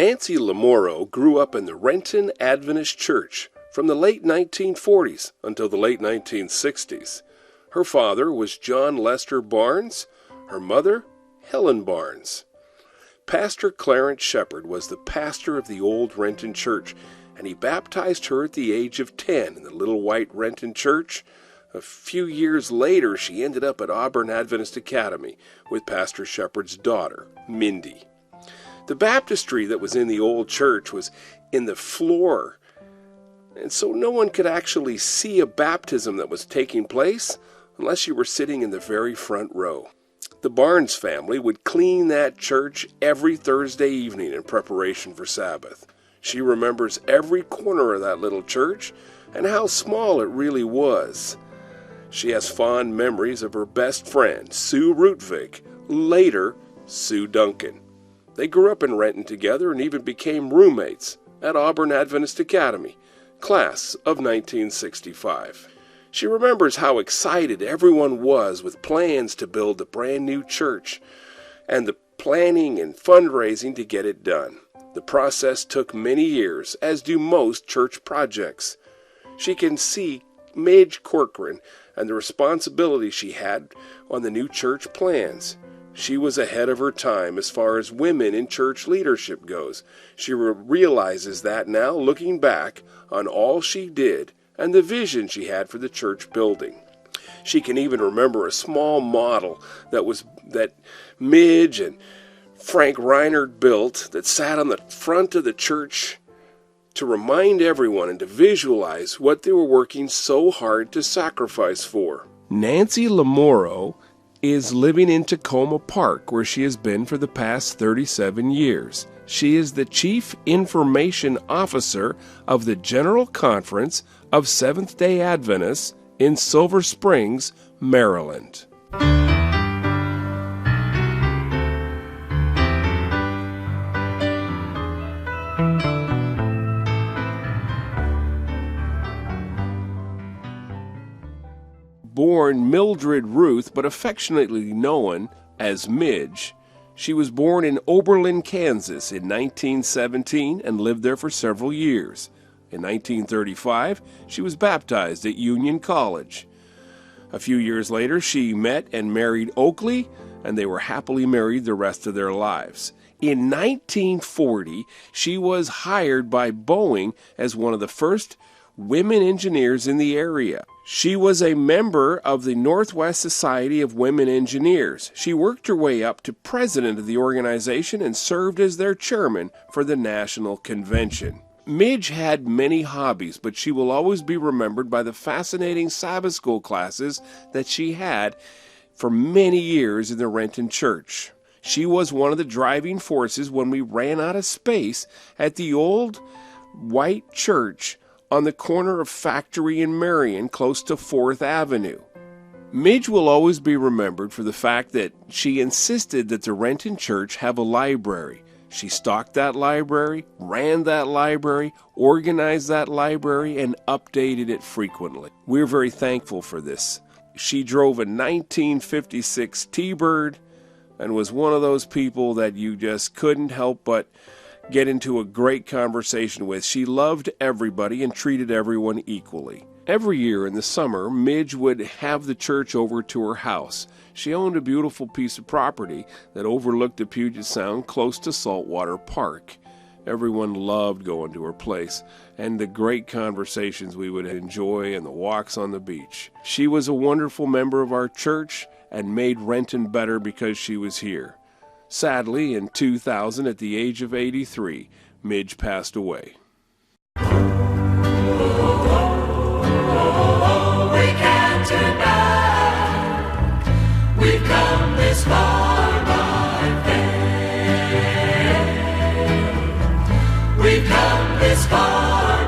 Nancy Lamoro grew up in the Renton Adventist Church from the late 1940s until the late 1960s. Her father was John Lester Barnes, her mother, Helen Barnes. Pastor Clarence Shepherd was the pastor of the old Renton Church, and he baptized her at the age of 10 in the little white Renton Church. A few years later, she ended up at Auburn Adventist Academy with Pastor Shepherd's daughter, Mindy. The baptistry that was in the old church was in the floor, and so no one could actually see a baptism that was taking place unless you were sitting in the very front row. The Barnes family would clean that church every Thursday evening in preparation for Sabbath. She remembers every corner of that little church and how small it really was. She has fond memories of her best friend, Sue Rootvik, later Sue Duncan. They grew up in Renton together and even became roommates at Auburn Adventist Academy, class of 1965. She remembers how excited everyone was with plans to build a brand new church and the planning and fundraising to get it done. The process took many years, as do most church projects. She can see Midge Corcoran and the responsibility she had on the new church plans. She was ahead of her time as far as women in church leadership goes. She realizes that now, looking back on all she did and the vision she had for the church building. She can even remember a small model that Midge and Frank Reinhardt built that sat on the front of the church to remind everyone and to visualize what they were working so hard to sacrifice for. Nancy Lamoro is living in Tacoma Park, where she has been for the past 37 years. She is the Chief Information Officer of the General Conference of Seventh-day Adventists in Silver Springs, Maryland. Born Mildred Ruth, but affectionately known as Midge, she was born in Oberlin, Kansas in 1917 and lived there for several years. In 1935, she was baptized at Union College. A few years later, she met and married Oakley, and they were happily married the rest of their lives. In 1940, she was hired by Boeing as one of the first women engineers in the area. She was a member of the Northwest Society of Women Engineers. She worked her way up to president of the organization and served as their chairman for the national convention. Midge had many hobbies, but she will always be remembered by the fascinating Sabbath school classes that she had for many years in the Renton Church. She was one of the driving forces when we ran out of space at the old white church on the corner of Factory and Marion, close to 4th Avenue. Midge will always be remembered for the fact that she insisted that the Renton Church have a library. She stocked that library, ran that library, organized that library, and updated it frequently. We're very thankful for this. She drove a 1956 T-Bird and was one of those people that you just couldn't help but get into a great conversation with. She loved everybody and treated everyone equally. Every year in the summer, Midge would have the church over to her house. She owned a beautiful piece of property that overlooked the Puget Sound close to Saltwater Park. Everyone loved going to her place and the great conversations we would enjoy and the walks on the beach. She was a wonderful member of our church and made Renton better because she was here. Sadly, in 2000, at the age of 83, Midge passed away. We can't turn back. We've come this far by faith. We've come this far